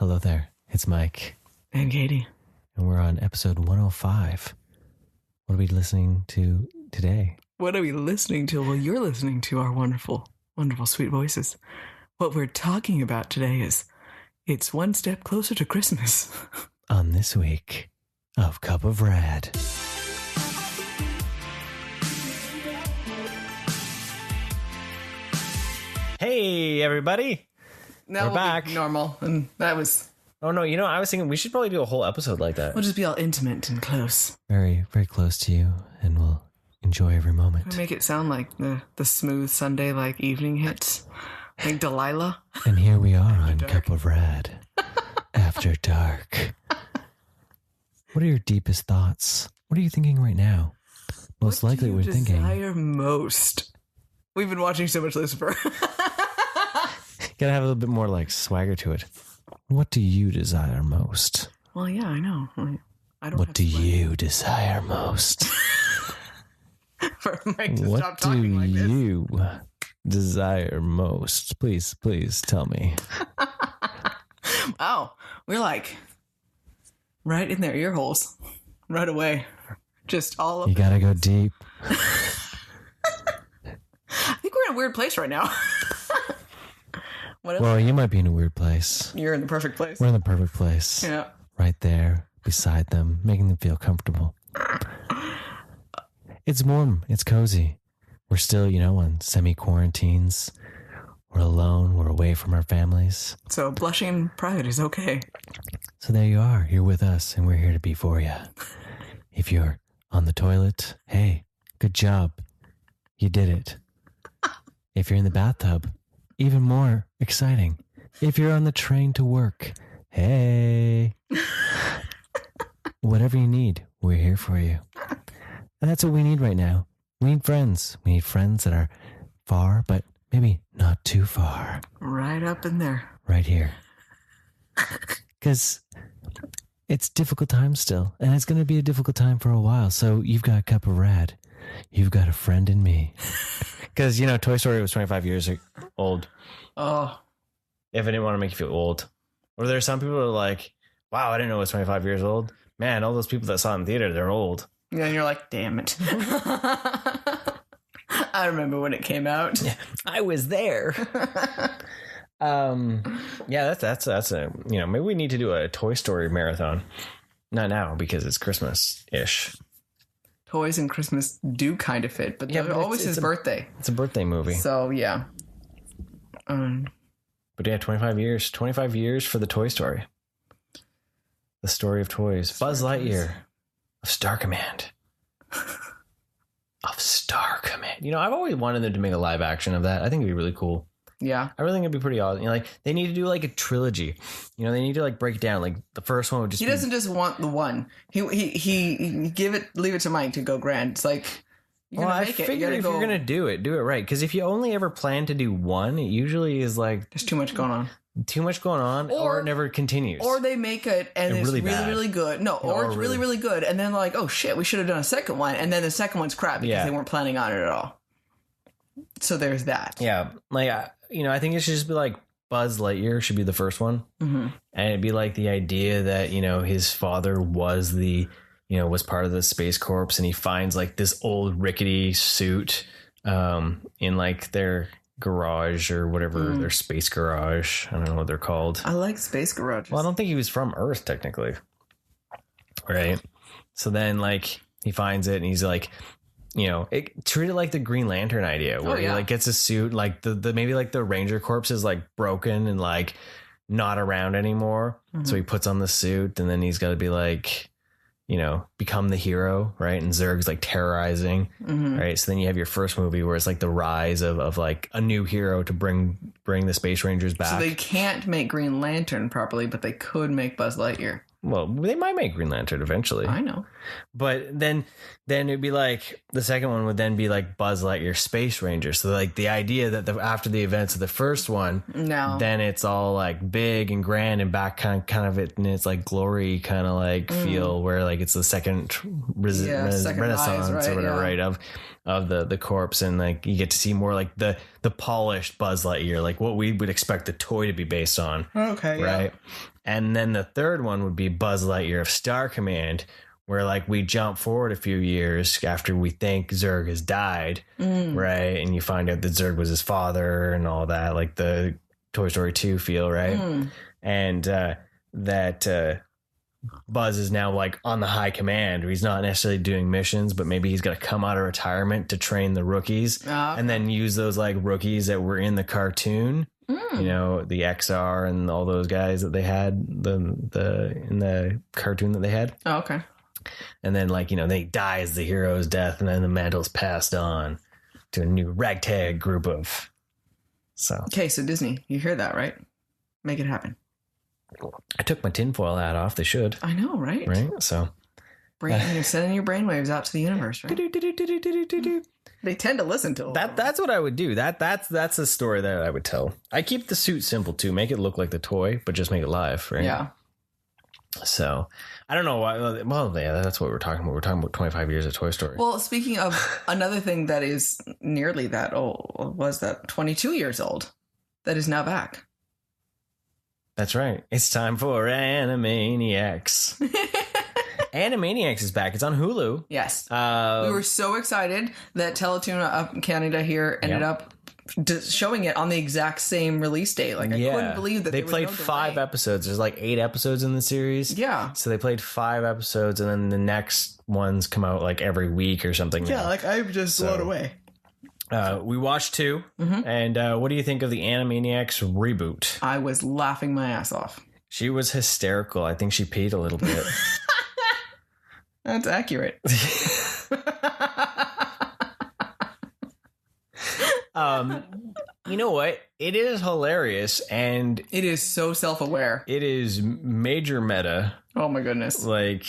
Hello there. It's Mike. And Katie. And we're on episode 105. What are we listening to today? What are we listening to? Well, you're listening to our wonderful, wonderful, sweet voices. What we're talking about today is It's One Step Closer to Christmas. On this week of Cup of Rad. Hey, everybody. Now we're back. Normal. And that was... Oh, no, I was thinking we should probably do a whole episode like that. We'll just be all intimate and close. Very, very close to you, and we'll enjoy every moment. We'll make it sound like the smooth Sunday, like, evening hits. Like Delilah. And here we are on Cup of Rad. After dark. What are your deepest thoughts? What are you thinking right now? Most likely we're thinking... What do you desire most? We've been watching so much Lucifer. Gotta have a little bit more like swagger to it. What do you desire most? Well, yeah, I know. I don't. What do you desire most? For Mike to what stop talking like this. What do you desire most? Please tell me. Wow, we're like right in their ear holes, right away. Just all. You gotta go deep. I think we're in a weird place right now. Well, you might be in a weird place. You're in the perfect place. We're in the perfect place. Yeah. Right there, beside them, making them feel comfortable. It's warm. It's cozy. We're still, on semi-quarantines. We're alone. We're away from our families. So blushing in private is okay. So there you are. You're with us, and we're here to be for you. If you're on the toilet, hey, good job. You did it. If you're in the bathtub, even more exciting. If you're on the train to work, hey. Whatever you need, we're here for you. And that's what we need right now. We need friends. We need friends that are far, but maybe not too far. Right up in there. Right here. Because it's difficult time still. And it's going to be a difficult time for a while. So you've got a Cup of Rad. You've got a friend in me. Because, Toy Story was 25 years old. Oh. If I didn't want to make you feel old. Or there are some people who are like, wow, I didn't know it was 25 years old. Man, all those people that saw it in theater, they're old. Yeah, and you're like, damn it. I remember when it came out. Yeah, I was there. Yeah, that's a, maybe we need to do a Toy Story marathon. Not now, because it's Christmas-ish. Toys and Christmas do kind of fit, but yeah, always his birthday. It's a birthday movie. So, yeah. But yeah, 25 years. 25 years for the Toy Story. The story of toys. Buzz Lightyear. Of Star Command. Of Star Command. I've always wanted them to make a live action of that. I think it'd be really cool. Yeah. I really think it'd be pretty awesome. They need to do like a trilogy. They need to break it down. Like the first one would just He doesn't just want the one. He leave it to Mike to go grand. It's like, you're gonna make it. If you're going to do it right. Because if you only ever plan to do one, it usually is like... There's too much going on. Or it never continues. Or they make it and it's really good. No, or it's really good. And then like, oh shit, we should have done a second one. And then the second one's crap because they weren't planning on it at all. So there's that. Yeah. I think it should just be like Buzz Lightyear should be the first one. Mm-hmm. And it'd be like the idea that, his father was was part of the Space Corps, and he finds like this old rickety suit in like their garage or whatever, their space garage. I don't know what they're called. I like space garages. Well, I don't think he was from Earth technically. Right. So then like he finds it and he's like, treat it like the Green Lantern idea where he like gets a suit, like the maybe like the Ranger Corps is like broken and like not around anymore. Mm-hmm. So he puts on the suit and then he's got to be like, become the hero, right? And Zurg's like terrorizing, right? So then you have your first movie where it's like the rise of like a new hero to bring the Space Rangers back. So they can't make Green Lantern properly, but they could make Buzz Lightyear. Well, they might make Green Lantern eventually. I know. But then it'd be like the second one would then be like Buzz Lightyear Space Ranger. So like the idea that after the events of the first one, then it's all like big and grand and back kind of it, and it's like glory kind of like feel where like it's the second second Renaissance rise, or whatever, right? Of the corpse, and like you get to see more like the polished Buzz Lightyear, like what we would expect the toy to be based on. Okay. Right. And then the third one would be Buzz Lightyear of Star Command, where like we jump forward a few years after we think Zurg has died, right? And you find out that Zurg was his father and all that, like the Toy Story 2 feel, right? And that Buzz is now like on the high command. He's not necessarily doing missions, but maybe he's going to come out of retirement to train the rookies and then use those like rookies that were in the cartoon. You know, the XR and all those guys that they had in the cartoon that they had. Oh, okay. And then, like, you know, they die as the hero's death, and then the mantle's passed on to a new ragtag group of. So. Okay, so Disney, you hear that, right? Make it happen. I took my tinfoil hat off. They should. I know, right? Right? So. You're sending your brainwaves out to the universe, right? They tend to listen to that. That's what I would do. That's a story that I would tell. I keep the suit simple, too. Make it look like the toy, but just make it live, right? Yeah. So, I don't know why. Well, yeah, that's what we're talking about. We're talking about 25 years of Toy Story. Well, speaking of another thing that is nearly that old, was that 22 years old, that is now back. That's right. It's time for Animaniacs. Animaniacs is back. It's on Hulu. Yes. We were so excited that Teletoon of Canada here ended up showing it on the exact same release date. Like, I couldn't believe that they played 5 episodes. There's like 8 episodes in the series. Yeah. So they played 5 episodes, and then the next ones come out like every week or something. Yeah, like I'm just blown away. We watched 2. And what do you think of the Animaniacs reboot? I was laughing my ass off. She was hysterical. I think she peed a little bit. That's accurate. You know what? It is hilarious, and it is so self-aware. It is major meta. Oh my goodness. Like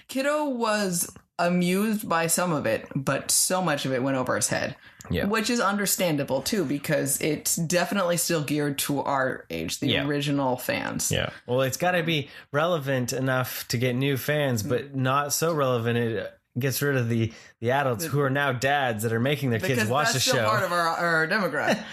Kiddo was amused by some of it, but so much of it went over his head. Yeah. Which is understandable too, because it's definitely still geared to our age, the original fans. Yeah. Well, it's got to be relevant enough to get new fans, but not so relevant it gets rid of the adults who are now dads that are making their kids watch the show. That's still part of our demographic.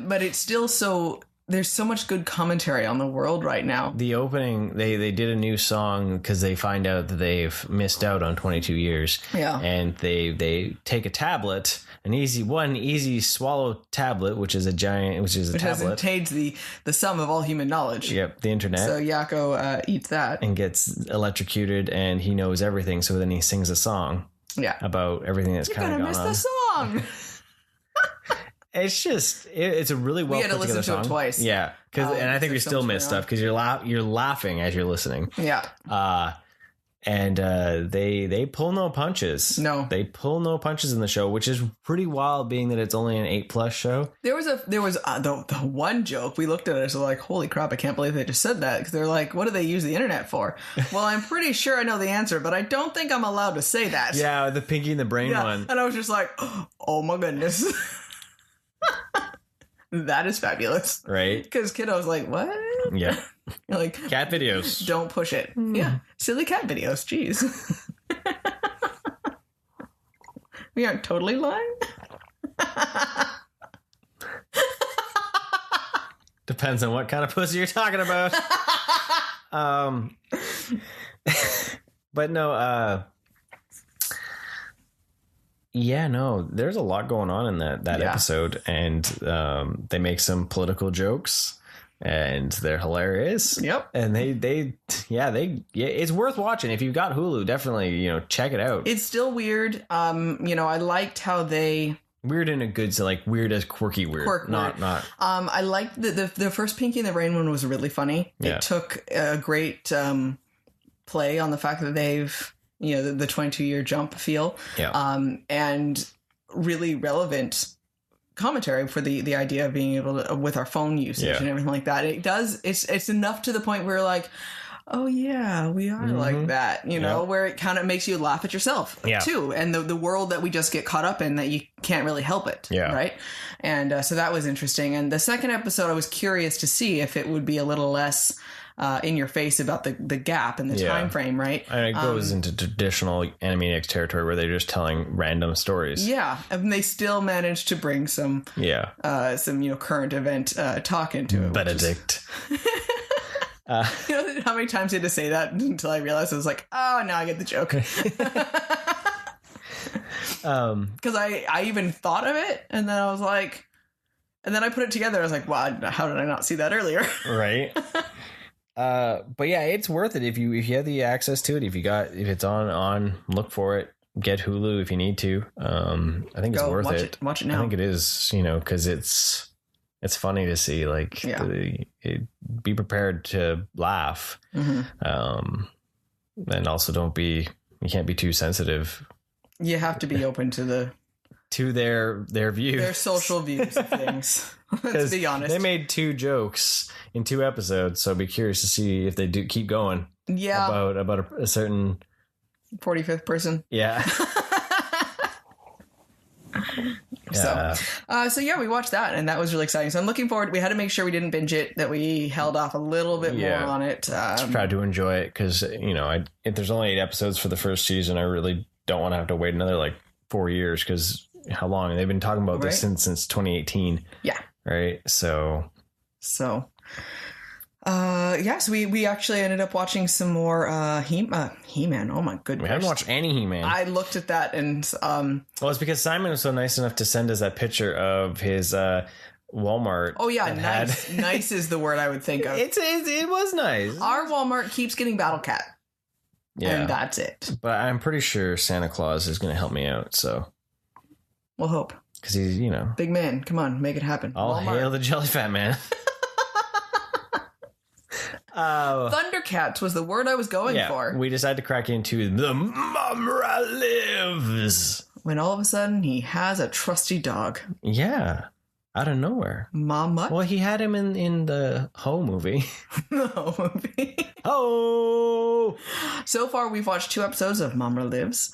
But it's still so... There's so much good commentary on the world right now. The opening, they did a new song because they find out that they've missed out on 22 years. Yeah. And they take a tablet, an easy swallow tablet, which is a tablet. Has contains the sum of all human knowledge. Yep, the internet. So Yakko eats that. And gets electrocuted, and he knows everything, so then he sings a song. Yeah. About everything that's kind of gone on. You're gonna miss the song! It's just, it's a really well put together song. We had to listen to it twice. Yeah. And I think we still missed stuff because you're laughing as you're listening. Yeah. And they pull no punches. No. They pull no punches in the show, which is pretty wild being that it's only an 8+ show. There was the one joke we looked at it, so like, holy crap, I can't believe they just said that. Because they're like, what do they use the internet for? Well, I'm pretty sure I know the answer, but I don't think I'm allowed to say that. Yeah, the Pinky and the Brain one. And I was just like, oh my goodness. That is fabulous. Right? Because Kiddo's like, what? Yeah. You're like, cat videos. Don't push it. Yeah. Silly cat videos. Jeez. We aren't totally lying. Depends on what kind of pussy you're talking about. But no, yeah, no, there's a lot going on in that episode, and they make some political jokes, and they're hilarious. Yep. And they it's worth watching. If you've got Hulu, definitely, check it out. It's still weird. I liked how they... Weird in a good, so like weird as quirky weird. Not. I liked the first Pinky and the Brain one was really funny. Yeah. It took a great play on the fact that they've... the 22-year jump feel. Yeah. And really relevant commentary for the idea of being able to, with our phone usage and everything like that. It's enough to the point where like, oh yeah, we are like that, where it kind of makes you laugh at yourself too. And the world that we just get caught up in that you can't really help it. Yeah. Right. And so that was interesting. And the second episode, I was curious to see if it would be a little less in your face about the gap and the time frame, right? And it goes into traditional Animaniacs territory where they're just telling random stories. Yeah, and they still managed to bring some current event talk into it. Benedict. You know how many times he had to say that until I realized I was like, oh, now I get the joke. Because I even thought of it, and then I was like, and then I put it together. I was like, wow, how did I not see that earlier? Right. But yeah, it's worth it if you have the access to it. If it's on, look for it. Get Hulu if you need to. I think it's worth it. Watch it now. I think it is, because it's funny to see. Like, be prepared to laugh, and also you can't be too sensitive. You have to be open to their views, their social views of things. Let's be honest. They made 2 jokes in 2 episodes, so I'd be curious to see if they do keep going. Yeah, about a certain 45th person. Yeah. So yeah, we watched that, and that was really exciting. So I'm looking forward. We had to make sure we didn't binge it, that we held off a little bit more on it. Try to enjoy it, because if there's only 8 episodes for the first season, I really don't want to have to wait another 4 years, because how long? They've been talking about this since 2018. Yeah. Right. So. Yes, we actually ended up watching some more He-Man. Oh my goodness. We haven't watched any He-Man. I looked at that and well, it's because Simon was so nice enough to send us that picture of his Walmart. Oh yeah, nice. Nice is the word I would think of. It was nice. Our Walmart keeps getting Battle Cat. Yeah. And that's it. But I'm pretty sure Santa Claus is going to help me out, so we'll hope. Because he's, big man. Come on, make it happen. All hail the Jelly Fat Man. Thundercats was the word I was going for. We decided to crack into the Mumra Lives. When all of a sudden he has a trusty dog. Yeah. Out of nowhere. Mama? Well, he had him in the Ho movie. The Ho movie. Ho! So far, we've watched 2 episodes of Mama Lives,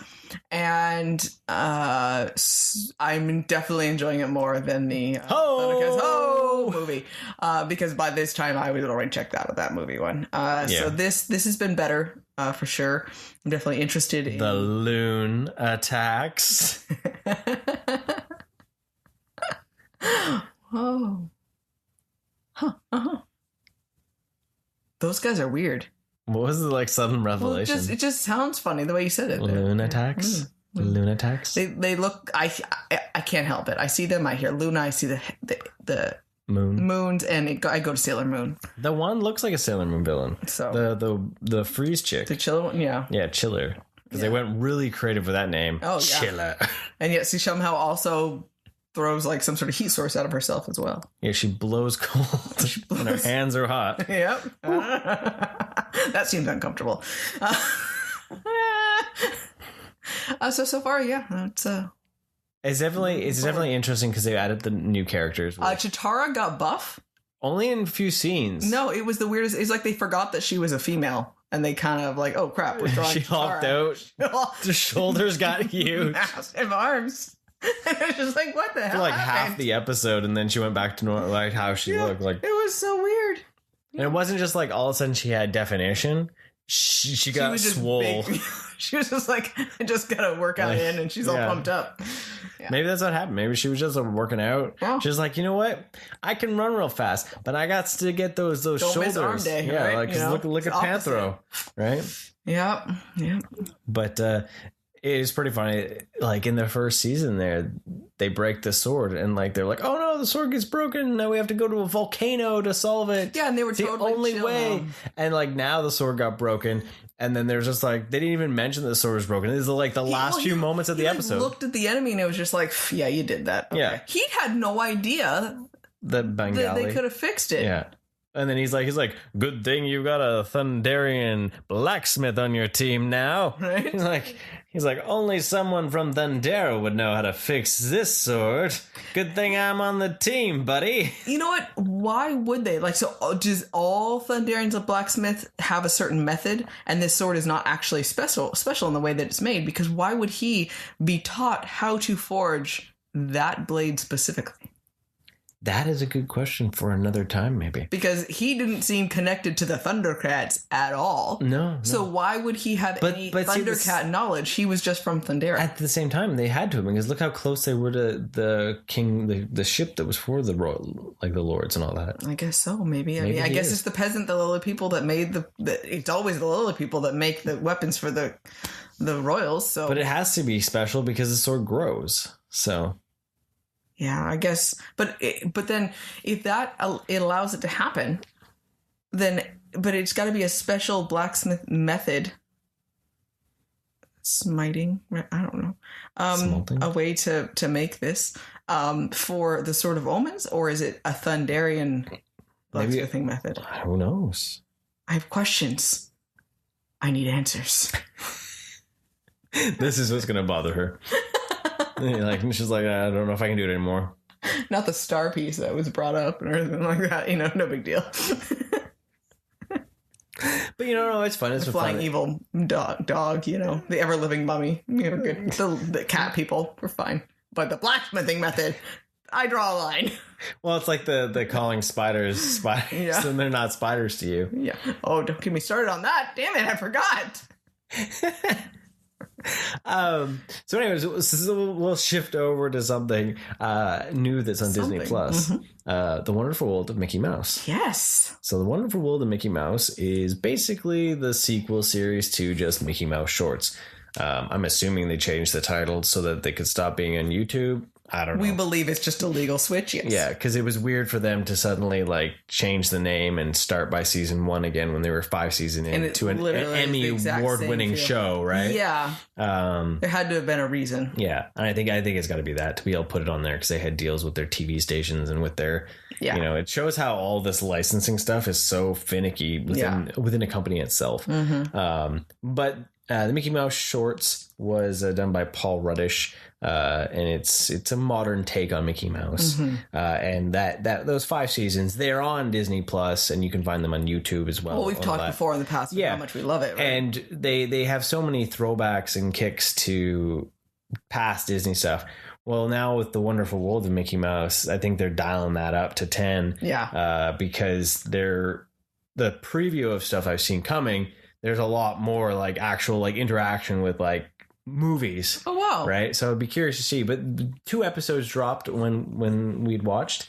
and I'm definitely enjoying it more than the Thundercats Ho movie, because by this time I would already checked out of that movie one. So this has been better for sure. I'm definitely interested in the loon attacks. Oh. Huh. Uh-huh. Those guys are weird. What was the sudden revelation? Well, it just sounds funny the way you said it. Lunatics? Lunatics? They look, I can't help it. I see them, I hear Luna, I see the moons, and I go to Sailor Moon. The one looks like a Sailor Moon villain. So the freeze chick. The chiller one? Yeah. Yeah, Chiller. Because they went really creative with that name. Oh, yeah. Chiller. And yet she somehow also throws some sort of heat source out of herself as well. Yeah, she blows cold. And her hands are hot. Yep. That seems uncomfortable. So far, yeah. It's definitely interesting because they added the new characters. Chitara got buff. Only in a few scenes. No, it was the weirdest. It's like they forgot that she was a female. And they kind of oh crap, we're throwing She hopped out. The shoulders got huge. Massive arms. And I was just like, what the hell? For half the episode, and then she went back to normal, how she looked. It was so weird. And it wasn't just all of a sudden she had definition. She got swole. She was just I just gotta work out in, and she's all pumped up. Yeah. Maybe that's what happened. Maybe she was just working out. Oh. She's like, you know what? I can run real fast, but I got to get those Don't shoulders. Miss arm day, yeah, right? Look at Panthro, right? Yep. But it is pretty funny. In the first season, they break the sword, and they're like, oh no, the sword gets broken. Now we have to go to a volcano to solve it. Yeah, and they were the only way. And now the sword got broken. And then there's just they didn't even mention that the sword was broken. This is the last few moments of the episode. Looked at the enemy and it was just yeah, you did that. Okay. Yeah. He had no idea that Bengali. They could have fixed it. Yeah. And then he's like, good thing you got a Thunderian blacksmith on your team now. Right? He's like, only someone from Thundera would know how to fix this sword. Good thing I'm on the team, buddy. You know what? Why would they? Does all Thunderians of blacksmith have a certain method, and this sword is not actually special in the way that it's made? Because why would he be taught how to forge that blade specifically? That is a good question for another time, maybe. Because he didn't seem connected to the Thundercats at all. No. So why would he have any Thundercat knowledge? He was just from Thundera. At the same time, they had to, because look how close they were to the king, the ship that was for the royal, like the lords and all that. I guess so, maybe. I mean, I guess it's the peasant, the lowly people that made it's always the lowly people that make the weapons for the royals. So, but it has to be special because the sword grows. So. Yeah, I guess, but then if it allows it to happen, but it's got to be a special blacksmith method, smiting. I don't know, a way to make this for the Sword of Omens, or is it a Thunderian blacksmithing method? Who knows? I have questions. I need answers. This is what's gonna bother her. Like, she's like, I don't know if I can do it anymore. Not the star piece that was brought up or anything like that. No big deal. But no, it's fun. It's the flying evil dog. The ever living mummy. Good. The cat people were fine, but the blacksmithing method, I draw a line. Well, it's like the calling spiders, yeah. So they're not spiders to you. Yeah. Oh, don't get me started on that. Damn it, I forgot. So anyways, we'll shift over to something new that's on Disney Plus. Mm-hmm. The Wonderful World of Mickey Mouse. Yes. So The Wonderful World of Mickey Mouse is basically the sequel series to just Mickey Mouse shorts. I'm assuming they changed the title so that they could stop being on YouTube. I don't know. We believe it's just a legal switch, yes. Yeah, because it was weird for them to suddenly change the name and start by season 1 again when they were 5 seasons into an Emmy award-winning show, right? Yeah. There had to have been a reason. Yeah, and I think it's got to be that to be able to put it on there because they had deals with their TV stations and with their, it shows how all this licensing stuff is so finicky within a company itself. Mm-hmm. But the Mickey Mouse shorts was done by Paul Ruddish, and it's a modern take on Mickey Mouse. Mm-hmm. And that those 5 seasons, they're on Disney Plus, and you can find them on YouTube as well. Well, we've talked before in the past about how much we love it, right? And they have so many throwbacks and kicks to past Disney stuff. Well, now with The Wonderful World of Mickey Mouse, I think they're dialing that up to 10. Yeah. Because the preview of stuff I've seen coming, there's a lot more actual interaction with movies. Oh wow! Right, so I'd be curious to see. But 2 episodes dropped when we'd watched.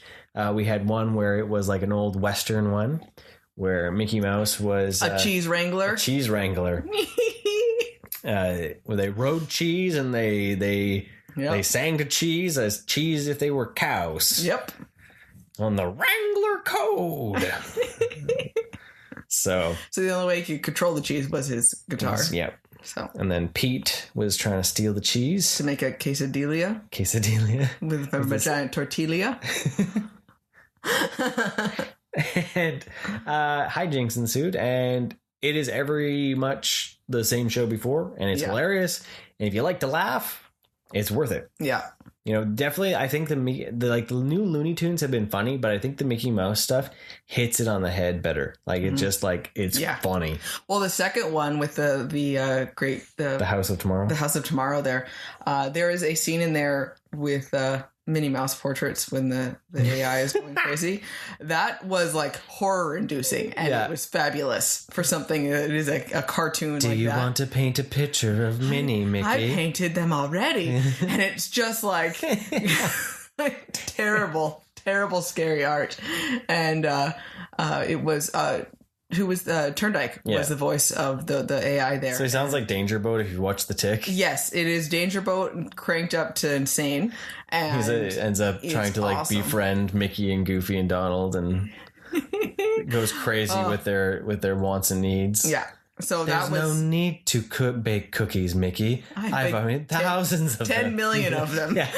We had one where it was an old Western one, where Mickey Mouse was a cheese wrangler. Where they rode cheese and they sang to cheese as cheese if they were cows. Yep. On the Wrangler Code. So the only way he could control the cheese was his guitar. Yeah. So and then Pete was trying to steal the cheese to make a quesadilla with a giant tortilla. And hijinks ensued, and it is very much the same show before, and it's hilarious. And if you like to laugh, it's worth it. Yeah. Definitely, I think the new Looney Tunes have been funny, but I think the Mickey Mouse stuff hits it on the head better. It's just it's funny. Well, the second one with the House of Tomorrow. The House of Tomorrow there is a scene in there with Minnie Mouse portraits when the AI is going crazy. That was horror inducing, and it was fabulous for something that is a cartoon. Do you want to paint a picture of Minnie, Mickey? I painted them already, and it's just terrible, scary art. And it was who was Turndike was the voice of the AI there. So he sounds like Danger Boat if you watch The Tick. Yes, it is Danger Boat cranked up to insane. And he ends up trying to befriend Mickey and Goofy and Donald, and goes crazy with their wants and needs. Yeah. So there's no need to bake cookies, Mickey. I've made thousands of 10 million of them. Yeah.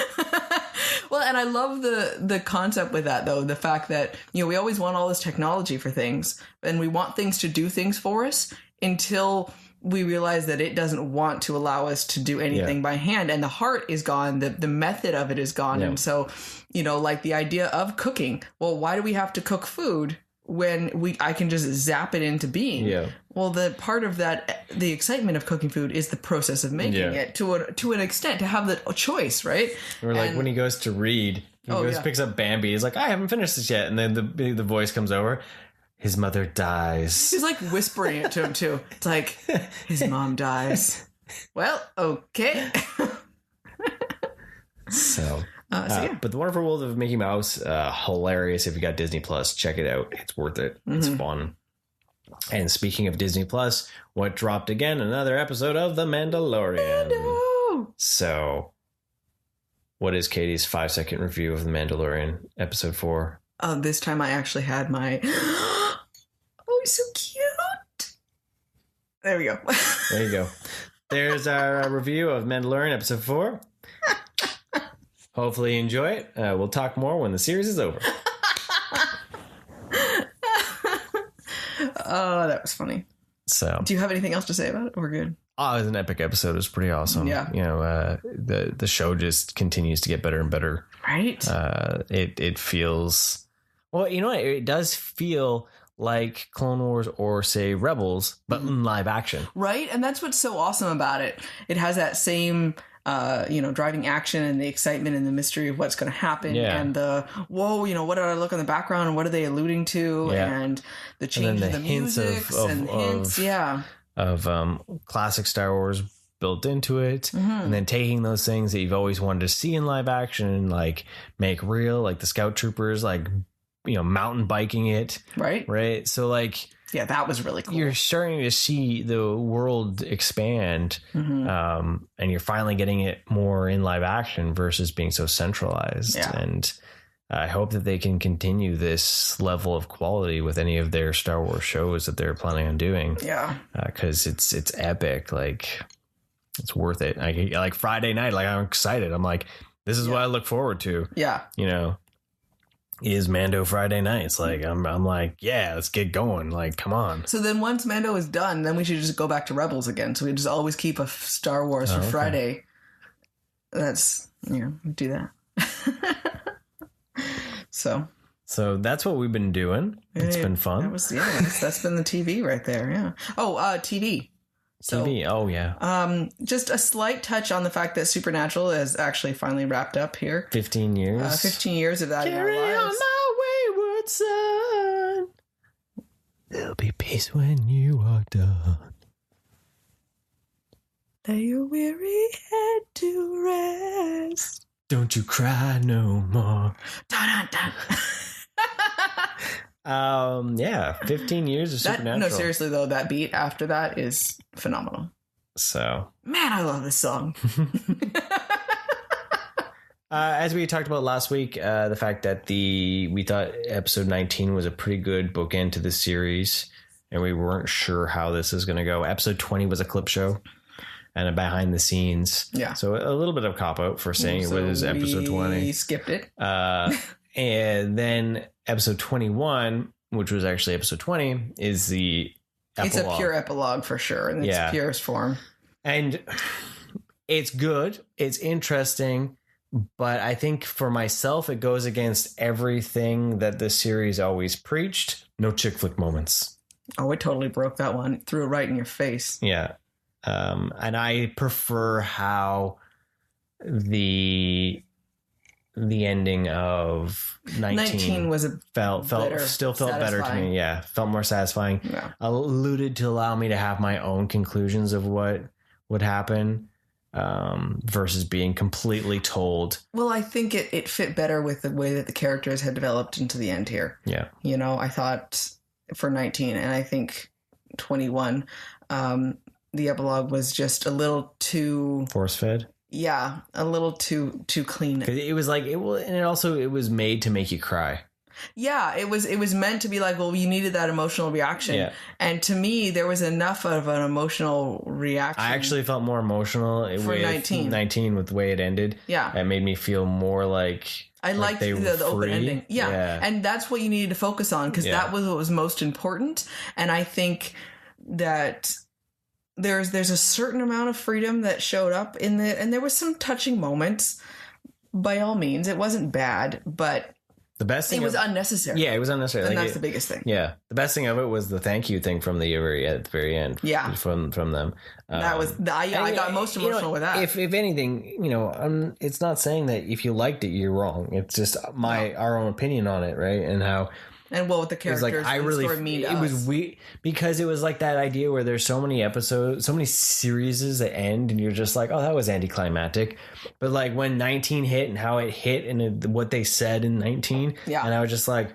Well, and I love the concept with that, though. The fact that, we always want all this technology for things, and we want things to do things for us until we realize that it doesn't want to allow us to do anything by hand. And the heart is gone. The method of it is gone. Yeah. And so, the idea of cooking. Well, why do we have to cook food when I can just zap it into being? Yeah. Well, the part of that, the excitement of cooking food is the process of making it to an extent, to have the choice, right? Or when he goes to read picks up Bambi. He's like, I haven't finished this yet. And then the voice comes over. His mother dies. He's like whispering it to him too. It's like, his mom dies. Well, okay. So but The Wonderful World of Mickey Mouse, hilarious. If you got Disney Plus, check it out. It's worth it. It's fun. And speaking of Disney Plus, what dropped again? Another episode of The Mandalorian. So, what is Katie's 5-second review of The Mandalorian episode 4? This time I actually had my... Oh, he's so cute. There we go. There you go. There's our review of Mandalorian episode 4. Hopefully you enjoy it. We'll talk more when the series is over. Oh, that was funny. So, do you have anything else to say about it? We're good. Oh, it was an epic episode. It was pretty awesome. Yeah. You know, the show just continues to get better and better. Right. It feels, well, you know, it does feel like Clone Wars or say Rebels, but in live action. Right. And that's what's so awesome about it. It has that same, driving action and the excitement and the mystery of what's going to happen. Yeah. And what did I look in the background and what are they alluding to? Yeah. And the change in the music and hints. Yeah. Of classic Star Wars built into it, and then taking those things that you've always wanted to see in live action, like make real, like the Scout Troopers, like, you know, mountain biking it. Right. So like, yeah, that was really cool. You're starting to see the world expand, and you're finally getting it more in live action versus being so centralized. Yeah. And I hope that they can continue this level of quality with any of their Star Wars shows that they're planning on doing. Yeah. Because it's epic. Like, it's worth it. Like Friday night, like, I'm excited. I'm like, this is what I look forward to. Yeah. You know, is Mando Friday nights. Like, I'm like, yeah, let's get going. Like, come on. So then once Mando is done, then we should just go back to Rebels again. So we just always keep a Star Wars for Friday. That's, do that. So that's what we've been doing. It's been fun. That's been the TV right there. Yeah. Oh, TV. So, TV. Oh, yeah. Just a slight touch on the fact that Supernatural is actually finally wrapped up here. 15 years. 15 years of that. Carry in our lives. on my wayward son. There'll be peace when you are done. Lay your weary head to rest. Don't you cry no more. Dun, dun, dun. 15 years of Supernatural. No, seriously though, that beat after that is phenomenal. So, man, I love this song. As we talked about last week, the fact that we thought episode 19 was a pretty good bookend to the series, and we weren't sure how this is going to go. Episode 20 was a clip show and a behind the scenes. Yeah. So a little bit of cop out for saying it was episode 20. We skipped it. And then episode 21, which was actually episode 20, is the epilogue. It's a pure epilogue for sure, in its purest form. And it's good. It's interesting. But I think for myself, it goes against everything that the series always preached. No chick flick moments. Oh, it totally broke that one. Threw it right in your face. Yeah. And I prefer how the ending of 19 was felt better to me. Yeah. Felt more satisfying. Yeah. Alluded to allow me to have my own conclusions of what would happen. Versus being completely told. Well, I think it fit better with the way that the characters had developed into the end here. Yeah. I thought for 19 and I think 21, the epilogue was just a little too force fed. Yeah. A little too clean. It was like, it was made to make you cry. Yeah, it was meant to be like, well, you needed that emotional reaction. Yeah. And to me, there was enough of an emotional reaction. I actually felt more emotional for 19 with the way it ended. Yeah. It made me feel more like I liked the open ending. Yeah. And that's what you needed to focus on because that was what was most important. And I think that there's a certain amount of freedom that showed up and there was some touching moments. By all means, it wasn't bad, but The best thing it was unnecessary. Yeah, it was unnecessary. And that's the biggest thing. Yeah, the best thing of it was the thank you thing from at the very end. Yeah, from them. That was I got most emotional with that. If anything, it's not saying that if you liked it, you're wrong. It's just our own opinion on it, right? And how. And with the characters, like, it was weird because it was like that idea where there's so many episodes, so many series that end, and you're just like, oh, that was anticlimactic. But like when 19 hit and how it hit and what they said in 19, and I was like,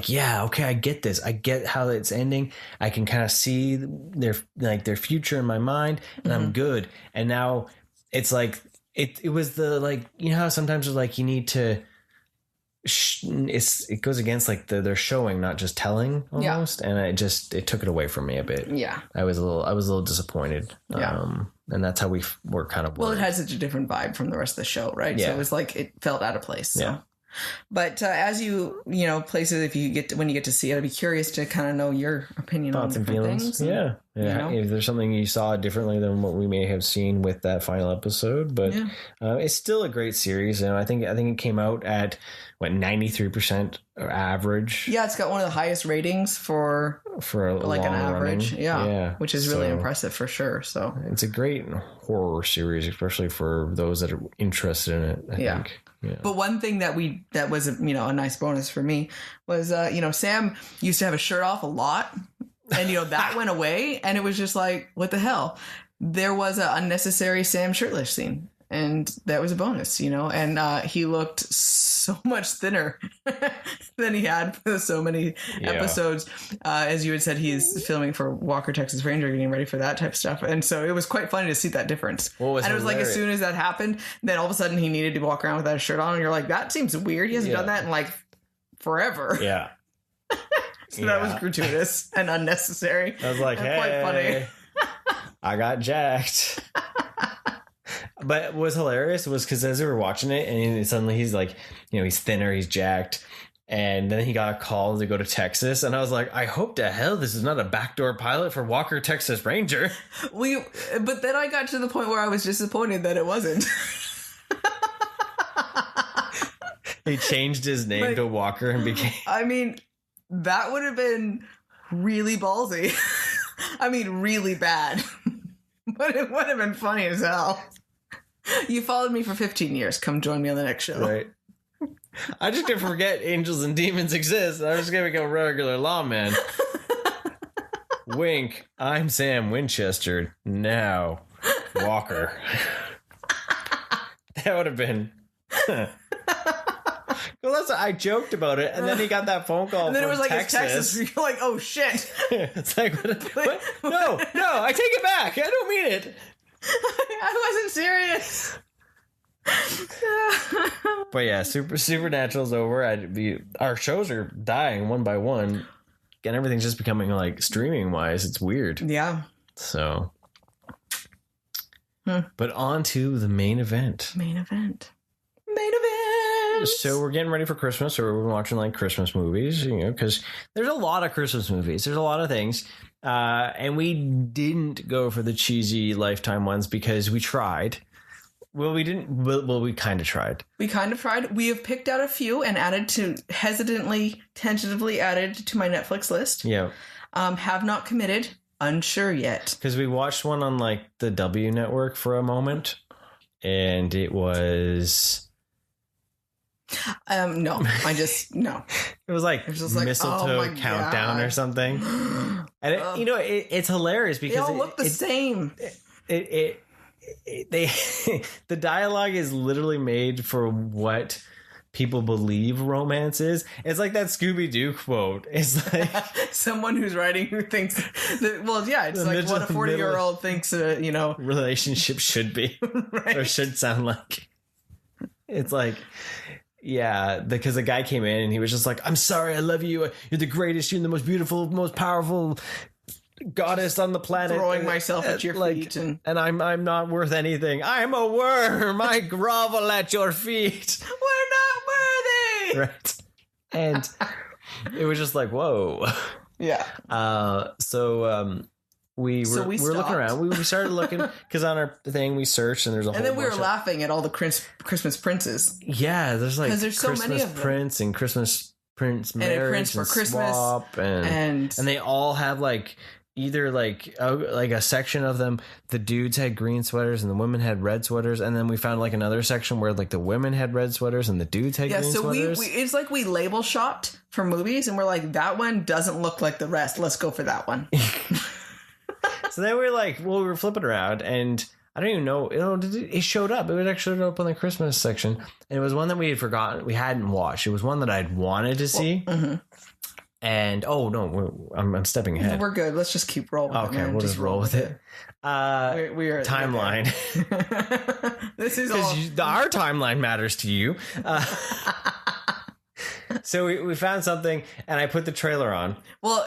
yeah, okay, I get this. I get how it's ending. I can kind of see their future in my mind, and I'm good. And now it's like it was the like how sometimes it's like you need to. It goes against like they're showing, not just telling almost, and it took it away from me a bit. Yeah, I was a little disappointed. And that's how we were kind of. Well, it had such a different vibe from the rest of the show, right? Yeah. So it was like it felt out of place. So. Yeah. But as places, when you get to see it, I'd be curious to kind of know your opinion thoughts on and feelings. Yeah. If there's something you saw differently than what we may have seen with that final episode, but it's still a great series. And I think it came out at 93% average. Yeah, it's got one of the highest ratings for like an average. Yeah, which is really impressive for sure. So it's a great horror series, especially for those that are interested in it. I think. Yeah. But one thing that was a nice bonus for me was Sam used to have a shirt off a lot, and that went away, and it was just like, what the hell? There was an unnecessary Sam shirtless scene, and that was a bonus, and he looked so much thinner than he had for so many episodes. As you had said, he's filming for Walker, Texas Ranger, getting ready for that type of stuff. And so it was quite funny to see that difference. And it was like, as soon as that happened, then all of a sudden he needed to walk around without a shirt on. And you're like, that seems weird. He hasn't done that in like forever. Yeah. So that was gratuitous and unnecessary. I was like, hey, quite funny. I got jacked. But what was hilarious was because as we were watching it, and suddenly he's like, he's thinner, he's jacked. And then he got a call to go to Texas. And I was like, I hope to hell this is not a backdoor pilot for Walker, Texas Ranger. But then I got to the point where I was disappointed that it wasn't. He changed his name to Walker and became... I mean, that would have been really ballsy. I mean, really bad. But it would have been funny as hell. You followed me for 15 years. Come join me on the next show. Right. I just didn't forget angels and demons exist. I was just going to become a regular lawman. Wink. I'm Sam Winchester. Now, Walker. That would have been... Well, I joked about it, and then he got that phone call. And then from it was like, Texas. It's Texas. You're like, oh shit. It's like, what? No, I take it back. I don't mean it. I wasn't serious. But yeah, Supernatural's over. Our shows are dying one by one, and everything's just becoming like streaming wise. It's weird. Yeah. So, but on to the main event. So we're getting ready for Christmas, or we're watching like Christmas movies, because there's a lot of Christmas movies. There's a lot of things. And we didn't go for the cheesy Lifetime ones because we tried. Well, we didn't. Well, we kind of tried. We have picked out a few and tentatively added to my Netflix list. Yeah. Have not committed. Unsure yet. Because we watched one on like the W Network for a moment, and it was... no. It was like Mistletoe Countdown or something. And it's hilarious because they all look the same. The dialogue is literally made for what people believe romance is. It's like that Scooby-Doo quote. It's like someone who's writing who thinks that, well, yeah, it's like what a 40-year-old thinks relationship should be. Right? Or should sound like. It's like, yeah, because the guy came in and he was just like, I'm sorry, I love you. You're the greatest. You're the most beautiful, most powerful goddess on the planet. Throwing myself at your feet. And I'm not worth anything. I'm a worm. I grovel at your feet. We're not worthy. Right. And it was just like, whoa. Yeah. we were looking around. We started looking because on our thing we searched and there's a whole. And then we were laughing at all the Christmas princes. Yeah, there's like there's so Christmas many of them. Prince and Christmas Prince marriage and a Prince for Christmas swap and they all have like either like a section of them. The dudes had green sweaters and the women had red sweaters, and then we found like another section where like the women had red sweaters and the dudes had green sweaters. So it's like we label shopped for movies, and we're like, that one doesn't look like the rest. Let's go for that one. So then we were flipping around, and I don't even know. It showed up. It actually showed up on the Christmas section, and it was one that we had forgotten. We hadn't watched. It was one that I'd wanted to see. Mm-hmm. And I'm stepping ahead. We're good. Let's just keep rolling. Okay, we'll just roll with it. We are timeline. This is all our timeline matters to you. So we found something, and I put the trailer on. Well,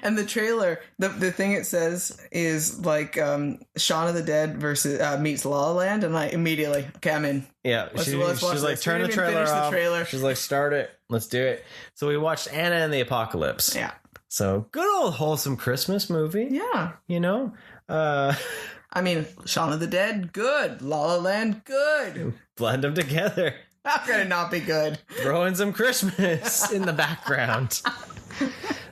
and the trailer, the thing it says is like Shaun of the Dead versus meets La La Land, and I immediately, okay, I'm in. Yeah, she's like, turn the trailer off. She's like, start it. Let's do it. So we watched Anna and the Apocalypse. Yeah. So good old wholesome Christmas movie. Yeah. You know? I mean, Shaun of the Dead, good. La La Land, good. Blend them together. How could it not be good? Throw in some Christmas in the background.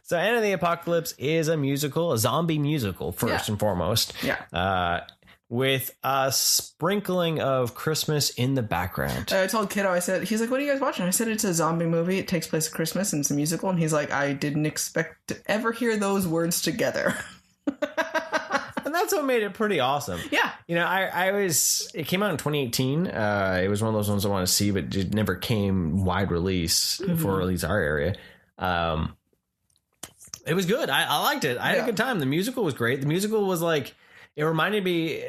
So Anna and the Apocalypse is a zombie musical, first and foremost. Yeah. With a sprinkling of Christmas in the background. I told Kiddo, he's like, what are you guys watching? I said, it's a zombie movie. It takes place at Christmas and it's a musical. And he's like, I didn't expect to ever hear those words together. And that's what made it pretty awesome. Yeah. You know, it came out in 2018. It was one of those ones I want to see, but it never came wide release for at least our area. It was good. I liked it. I had a good time. The musical was great. The musical was like, it reminded me,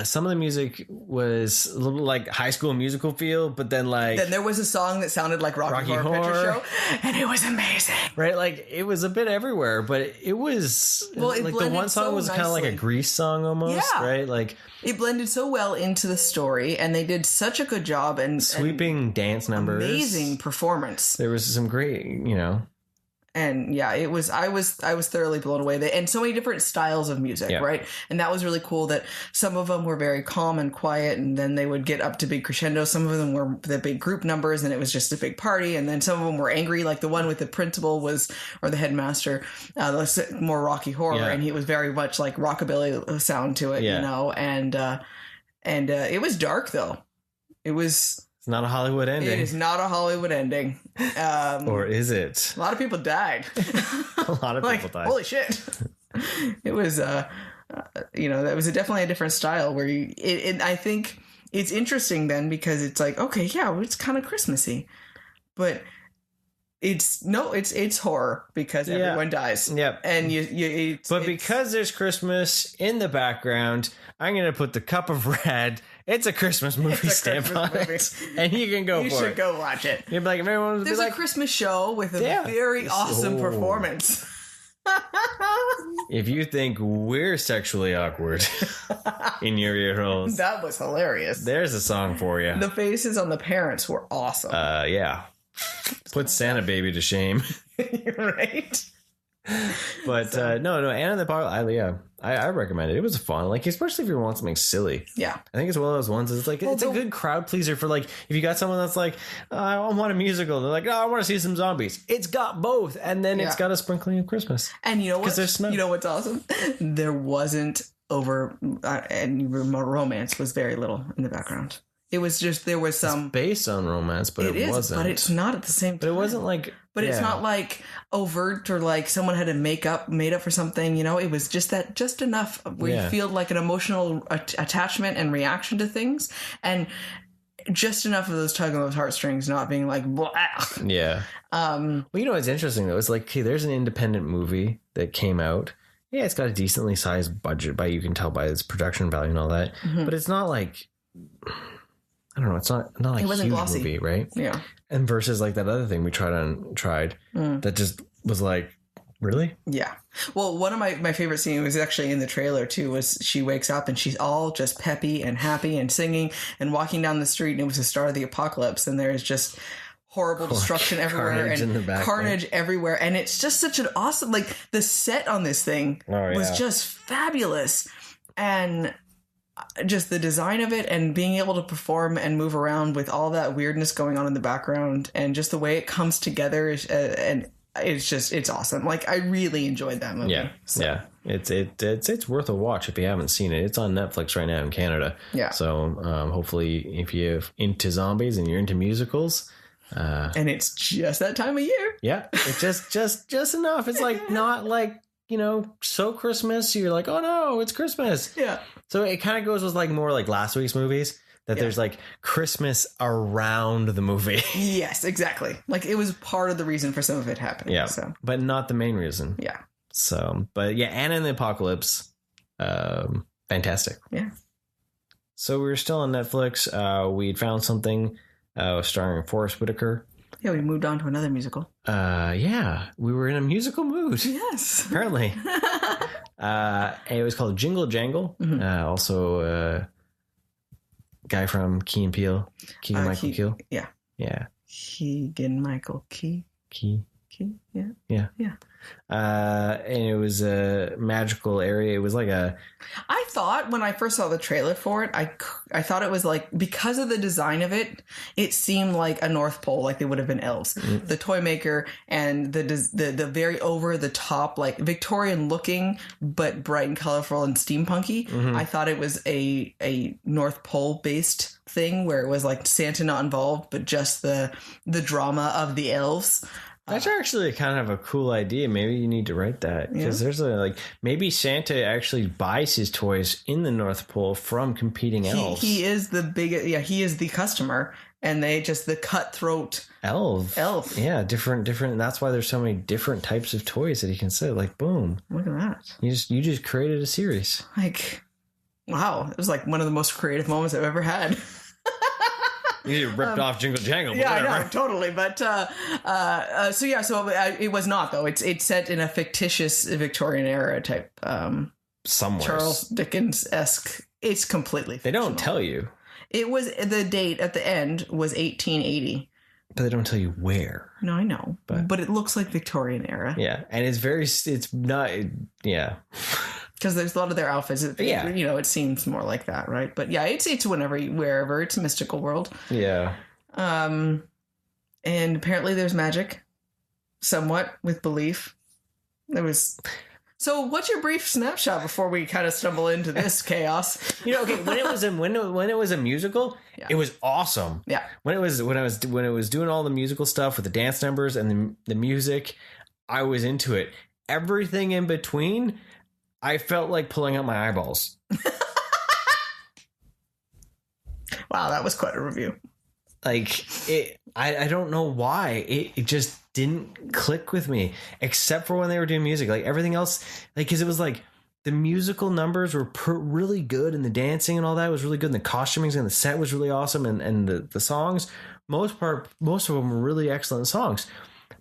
some of the music was a little like High School Musical feel, but then there was a song that sounded like Rocky Horror Picture Show, and it was amazing. Right? Like, it was a bit everywhere, but it was, like, the one song was kind of like a Grease song almost, right? Like, it blended so well into the story, and they did such a good job, and sweeping dance numbers. Amazing performance. There was some great, And yeah, I was thoroughly blown away. And so many different styles of music, right? And that was really cool that some of them were very calm and quiet, and then they would get up to big crescendos. Some of them were the big group numbers, and it was just a big party. And then some of them were angry, like the one with the principal or the headmaster, more Rocky Horror, and he was very much like rockabilly sound to it, And it was dark though. It's not a Hollywood ending. It is not a Hollywood ending. Or is it? A lot of people died. A lot of people died. Holy shit. It was, that was definitely a different style where I think it's interesting then because it's like, okay, yeah, it's kind of Christmassy. But it's horror because everyone dies. Yep. And because there's Christmas in the background, I'm going to put The Cup of Red. It's a Christmas movie stamp on it. And you can go for it. You should go watch it. You'd be like, everyone would There's a Christmas show with a very awesome performance. If you think we're sexually awkward in your ear holes. That was hilarious. There's a song for you. The faces on the parents were awesome. Yeah. Put Santa Baby to shame. Right? But no, Anna and the Apocalypse, I recommend it. It was fun, like, especially if you want something silly. Yeah, I think it's one of those ones. It's like it's a good crowd pleaser for, like, if you got someone that's like, I want a musical. They're like, I want to see some zombies. It's got both, and then it's got a sprinkling of Christmas. And you know what? You know what's awesome? There wasn't and romance was very little in the background. It was just, there was some... It's based on romance, but it wasn't. But it's not at the same time. But it wasn't like... But it's not like overt or like someone had to made up for something, It was just enough where you feel like an emotional attachment and reaction to things. And just enough of those tugging those heartstrings not being like, blah. Yeah. Well, what's interesting, though? It's like, okay, there's an independent movie that came out. Yeah, it's got a decently sized budget, you can tell by its production value and all that. Mm-hmm. But it's not like... I don't know. It's not like a huge glossy movie, right? Yeah. And versus like that other thing we tried that just was like, really? Yeah. Well, one of my favorite scenes was actually in the trailer too. Was she wakes up and she's all just peppy and happy and singing and walking down the street, and it was the start of the apocalypse, and there's just horrible destruction everywhere and carnage everywhere. And it's just such an awesome, like the set on this thing was just fabulous. And just the design of it and being able to perform and move around with all that weirdness going on in the background and just the way it comes together and it's awesome. Like I really enjoyed that movie. Yeah. So. Yeah. It's worth a watch if you haven't seen it. It's on Netflix right now in Canada. Yeah. So hopefully if you're into zombies and you're into musicals, and it's just that time of year. Yeah. It's just enough. It's like not like, so Christmas, you're like, oh no, it's Christmas. Yeah. So it kind of goes with like more like last week's movies that there's like Christmas around the movie. Yes, exactly. Like it was part of the reason for some of it happening. Yeah. So. But not the main reason. Yeah. So, but yeah, Anna and the Apocalypse, fantastic. Yeah. So we were still on Netflix. We'd found something starring Forrest Whitaker. Yeah, we moved on to another musical. Yeah, we were in a musical mood. Yes. Apparently. It was called Jingle Jangle. Mm-hmm. Also, guy from Key and Peele. Keegan-Michael Key. Yeah. Yeah. Keegan-Michael Key. Yeah. Yeah. Yeah. And it was a magical area. It was like I thought when I first saw the trailer for it, I thought it was like, because of the design of it, it seemed like a North Pole, like they would have been elves. Mm-hmm. The toy maker and the very over the top, like Victorian looking, but bright and colorful and steampunky. Mm-hmm. I thought it was a North Pole based thing where it was like Santa not involved, but just the drama of the elves. That's actually kind of a cool idea. Maybe you need to write that because there's maybe Santa actually buys his toys in the North Pole from competing elves. He is the biggest. Yeah, he is the customer, and they just the cutthroat elf. Yeah, different. That's why there's so many different types of toys that he can sell. Like, boom, look at that. You just created a series. Like, wow, it was like one of the most creative moments I've ever had. You ripped off Jingle Jangle. Yeah, whatever. I know, totally. But so it was not though. It's set in a fictitious Victorian era type, somewhere Charles Dickens-esque. It's completely fictional. They don't tell you. It was the date at the end was 1880. But they don't tell you where. No, I know. But it looks like Victorian era. Yeah, and it's not. Yeah. Because there's a lot of their outfits. It seems more like that, right? But yeah, it's wherever. It's a mystical world. Yeah. And apparently there's magic, somewhat with belief. There was. So, what's your brief snapshot before we kind of stumble into this chaos? Okay, when it was a musical, it was awesome. Yeah. When it was doing all the musical stuff with the dance numbers and the music, I was into it. Everything in between, I felt like pulling out my eyeballs. Wow, that was quite a review. Like I don't know why it just didn't click with me, except for when they were doing music. Like everything else, like because it was like the musical numbers were really good, and the dancing and all that was really good, and the costuming and the set was really awesome, and the songs, most of them were really excellent songs,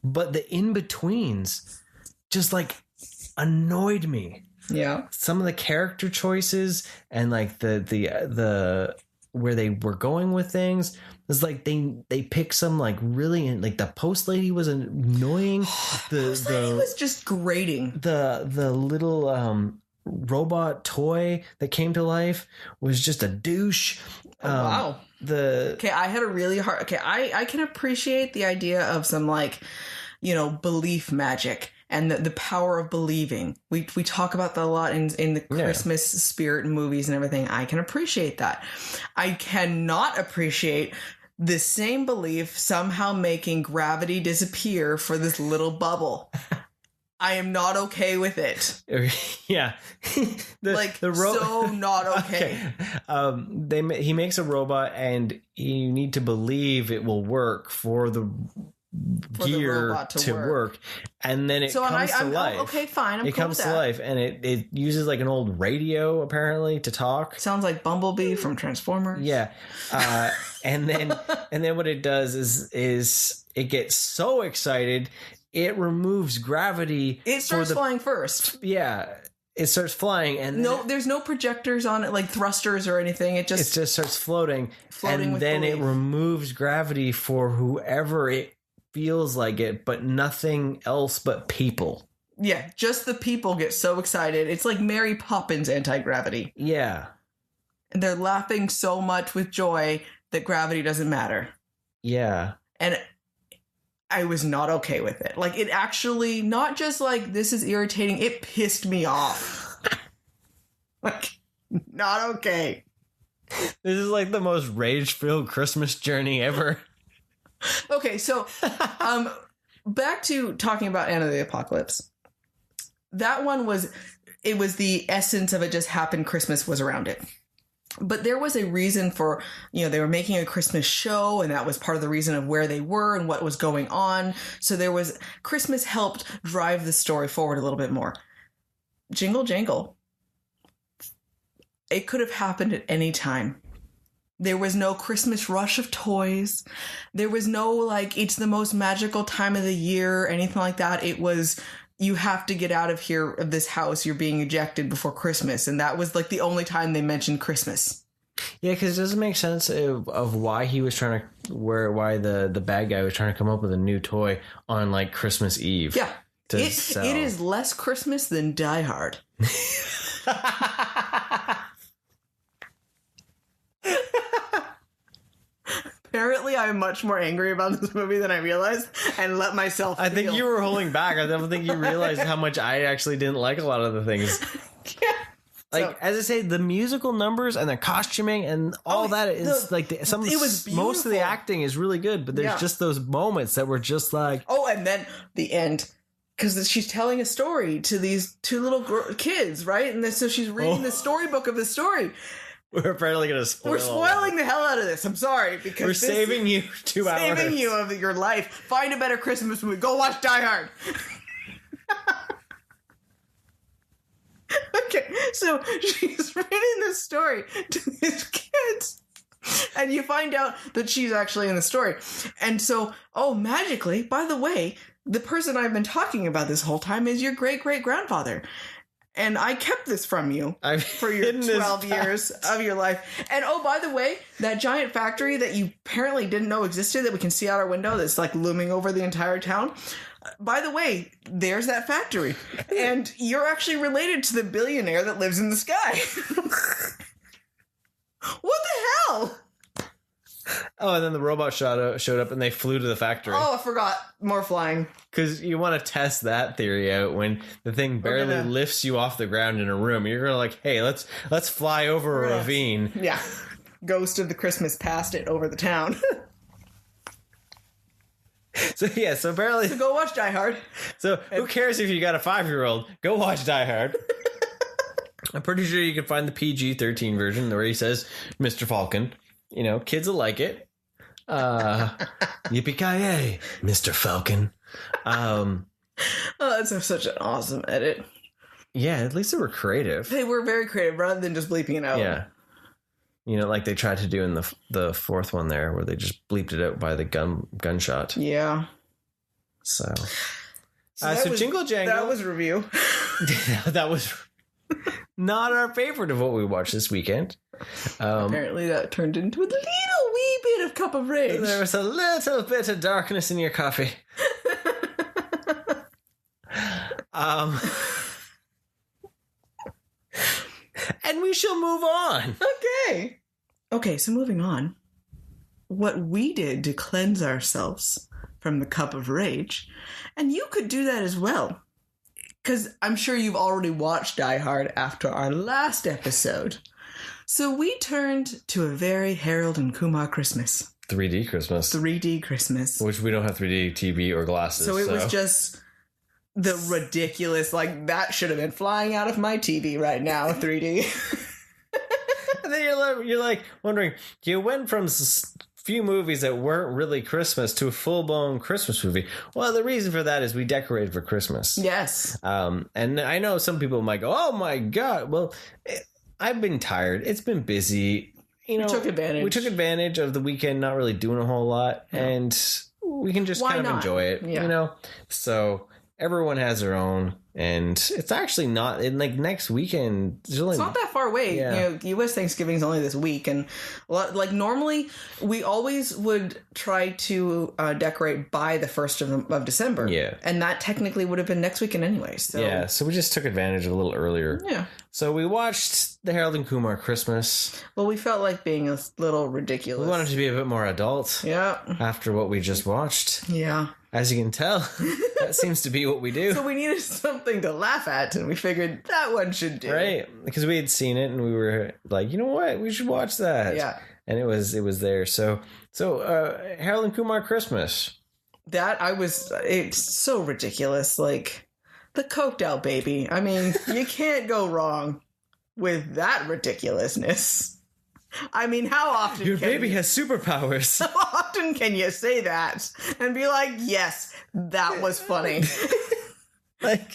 but the in betweens just like annoyed me. Yeah, some of the character choices and like the where they were going with things. It's like they picked some like really like the post lady was annoying. The lady was just grating. The little robot toy that came to life was just a douche. Wow. I had a really hard. Okay, I can appreciate the idea of some like belief magic. And the power of believing. We talk about that a lot in the Christmas spirit movies and everything. I can appreciate that. I cannot appreciate the same belief somehow making gravity disappear for this little bubble. I am not okay with it. Yeah. So not okay. He makes a robot and you need to believe it will work for the gear to work, and then it comes to life. Okay, fine. It comes to life, and it uses like an old radio apparently to talk. Sounds like Bumblebee from Transformers. Yeah, and then what it does is it gets so excited it removes gravity. It starts flying first. Yeah. it starts flying, and there's no projectors on it, like thrusters or anything. It just starts floating, and then it removes gravity for whoever it feels like it, but nothing else but people. Yeah, just the people get so excited. It's like Mary Poppins anti-gravity. Yeah. And they're laughing so much with joy that gravity doesn't matter. Yeah. And I was not okay with it. Like, it actually, not just like, this is irritating, it pissed me off. Like, not okay. This is like the most rage-filled Christmas journey ever. Okay, so, back to talking about Anna the Apocalypse. That one was the essence of it just happened. Christmas was around it. But there was a reason for, they were making a Christmas show, and that was part of the reason of where they were and what was going on. So Christmas helped drive the story forward a little bit more. Jingle Jangle. It could have happened at any time. There was no Christmas rush of toys. There was no, like, it's the most magical time of the year, anything like that. It was, you have to get out of here, of this house. You're being ejected before Christmas. And that was like the only time they mentioned Christmas. Yeah, because it doesn't make sense of why he was trying to, why the bad guy was trying to come up with a new toy on like Christmas Eve. Yeah. It is less Christmas than Die Hard. Apparently, I'm much more angry about this movie than I realized, and let myself I think you were holding back. I don't think you realized how much I actually didn't like a lot of the things. Yeah. Like, as I say, the musical numbers and the costuming and all that is most of the acting is really good, but there's just those moments that were just like... Oh, and then the end, because she's telling a story to these two little kids, right? And so she's reading the storybook of the story. We're apparently going to spoil. We're spoiling the hell out of this. I'm sorry, because we're saving you 2 hours. Saving you of your life. Find a better Christmas movie. Go watch Die Hard. Okay, so she's reading this story to these kids, and you find out that she's actually in the story. And so, magically, by the way, the person I've been talking about this whole time is your great-great-grandfather. And I kept this from you for your 12 years of your life. And by the way, that giant factory that you apparently didn't know existed that we can see out our window that's like looming over the entire town. By the way, there's that factory. And you're actually related to the billionaire that lives in the sky. What the hell? Oh, and then the robot showed up and they flew to the factory. Oh, I forgot. More flying. Because you want to test that theory out when the thing barely lifts you off the ground in a room. You're gonna like, hey, let's fly over a ravine. Yeah. Ghost of the Christmas past it over the town. So apparently... So go watch Die Hard. So who cares if you got a 5-year-old? Go watch Die Hard. I'm pretty sure you can find the PG-13 version where he says, Mr. Falcon. Kids will like it. Yippee-ki-yay, Mr. Falcon. That's such an awesome edit. Yeah, at least they were creative. They were very creative rather than just bleeping it out. Yeah. Like they tried to do in the fourth one there where they just bleeped it out by the gunshot. Yeah. So Jingle Jangle. That was review. That was not our favorite of what we watched this weekend. Apparently that turned into a little wee bit of cup of rage. There was a little bit of darkness in your coffee. And we shall move on. Okay, so moving on. What we did to cleanse ourselves from the cup of rage, and you could do that as well. Because I'm sure you've already watched Die Hard after our last episode. So we turned to a very Harold and Kumar Christmas. 3D Christmas. 3D Christmas. Which we don't have 3D TV or glasses. So it was just the ridiculous, like, that should have been flying out of my TV right now, 3D. And then you're like wondering, you went from few movies that weren't really Christmas to a full-blown Christmas movie. Well, the reason for that is we decorated for Christmas. Yes. And I know some people might go, oh my God. Well, I've been tired. It's been busy. We took advantage of the weekend, not really doing a whole lot. Yeah. And we can just kind of enjoy it, So everyone has their own, and it's actually not in like next weekend. It's not that far away. Yeah. You know, U.S. Thanksgiving is only this week, and like normally we always would try to decorate by the 1st of December. Yeah, and that technically would have been next weekend anyway. So yeah, so we just took advantage of a little earlier. Yeah. So we watched the Harold and Kumar Christmas. Well, we felt like being a little ridiculous. We wanted to be a bit more adult. Yeah. After what we just watched. Yeah. As you can tell, that seems to be what we do. So we needed something to laugh at, and we figured that one should do. Right, because we had seen it, and we were like, you know what, we should watch that. Yeah, and it was there. So Harold and Kumar Christmas. It's so ridiculous. Like the coked out baby. I mean, you can't go wrong with that ridiculousness. I mean, how often your baby has superpowers? How often can you say that and be like, yes, that was funny? Like,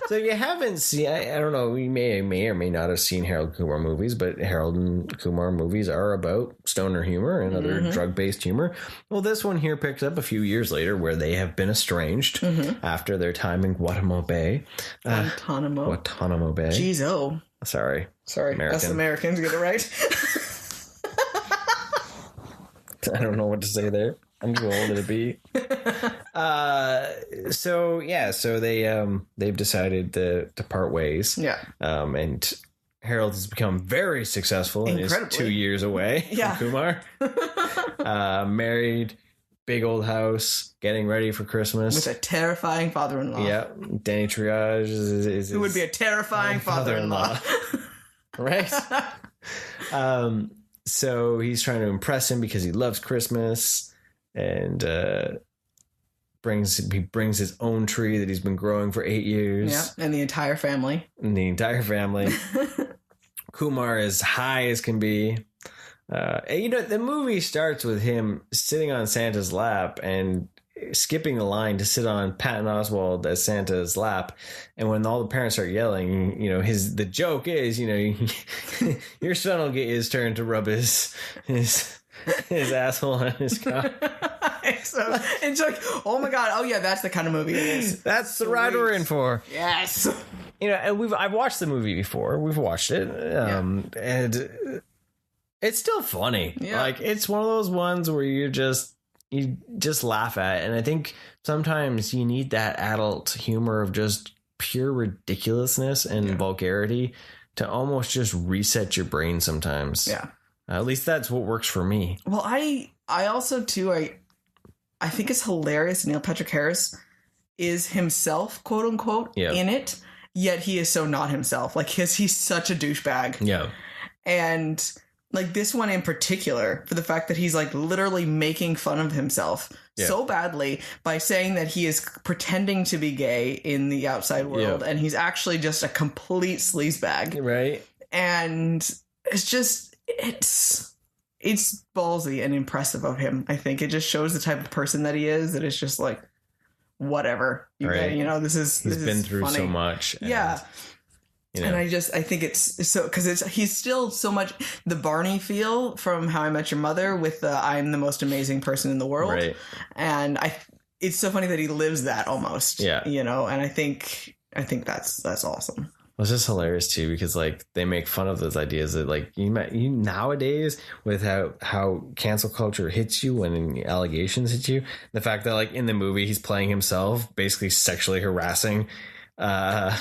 so you haven't seen, I don't know, we may or may not have seen Harold and Kumar movies, but Harold and Kumar movies are about stoner humor and other drug-based humor. Well, this one here picks up a few years later where they have been estranged after their time in Guantanamo Bay. Guantanamo Bay. Jeez, oh. Sorry. Us Americans get it right. I don't know what to say there. I'm too old to be. So they've decided to part ways. Yeah. And Harold has become very successful in his 2 years away from Kumar. Married, big old house, getting ready for Christmas. With a terrifying father-in-law. Yeah. Danny Triage is who would be a terrifying father-in-law. Right? So he's trying to impress him because he loves Christmas, and brings his own tree that he's been growing for 8 years. Yeah, and the entire family. Kumar is high as can be. And, the movie starts with him sitting on Santa's lap and skipping the line to sit on Patton Oswalt as Santa's lap, and when all the parents start yelling, the joke is, your son will get his turn to rub his asshole on his cock. So it's like, oh my god, oh yeah, that's the kind of movie it is. That's the ride we're in for. Yes. And I've watched the movie before. We've watched it, and it's still funny. Yeah. Like, it's one of those ones where you just laugh at it. And I think sometimes you need that adult humor of just pure ridiculousness and vulgarity to almost just reset your brain sometimes. Yeah. At least that's what works for me. Well, I also too, I think it's hilarious. Neil Patrick Harris is himself, quote unquote, in it, yet he is so not himself. Like, he's such a douchebag. Yeah. And like this one in particular, for the fact that he's like literally making fun of himself so badly by saying that he is pretending to be gay in the outside world, and he's actually just a complete sleazebag. Right. And it's just, it's ballsy and impressive of him. I think it just shows the type of person that he is, that it's just like, whatever. He's been through funny. So much. Yeah. And I think it's so, because he's still so much the Barney feel from How I Met Your Mother with the I'm the most amazing person in the world. Right. And it's so funny that he lives that almost. Yeah. And I think that's awesome. Well, it's just hilarious too, because like they make fun of those ideas that like you nowadays with how cancel culture hits you when allegations hit you. The fact that like in the movie he's playing himself, basically sexually harassing. Like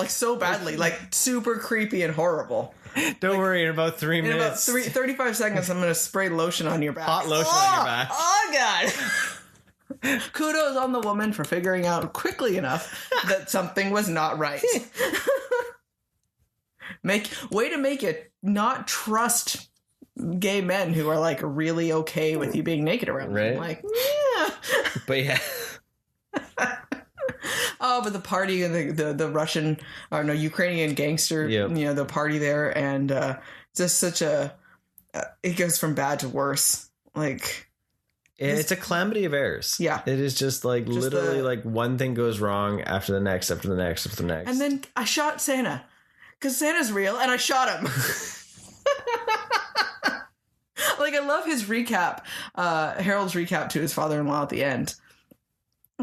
so badly, like super creepy and horrible. Don't worry, in about 3 minutes, 35 seconds, I'm gonna spray lotion on your back. Hot lotion on your back. Oh god. Kudos on the woman for figuring out quickly enough that something was not right. Way to make it not trust gay men who are like really okay with you being naked around them. Like, yeah. But yeah. Oh, but the party and the Russian or no Ukrainian gangster, the party there, and just such a it goes from bad to worse. Like, it's a calamity of errors. Yeah, it is just like literally like one thing goes wrong after the next, after the next, after the next, and then I shot Santa because Santa's real, and I shot him. Like, I love his recap, Harold's recap to his father-in-law at the end.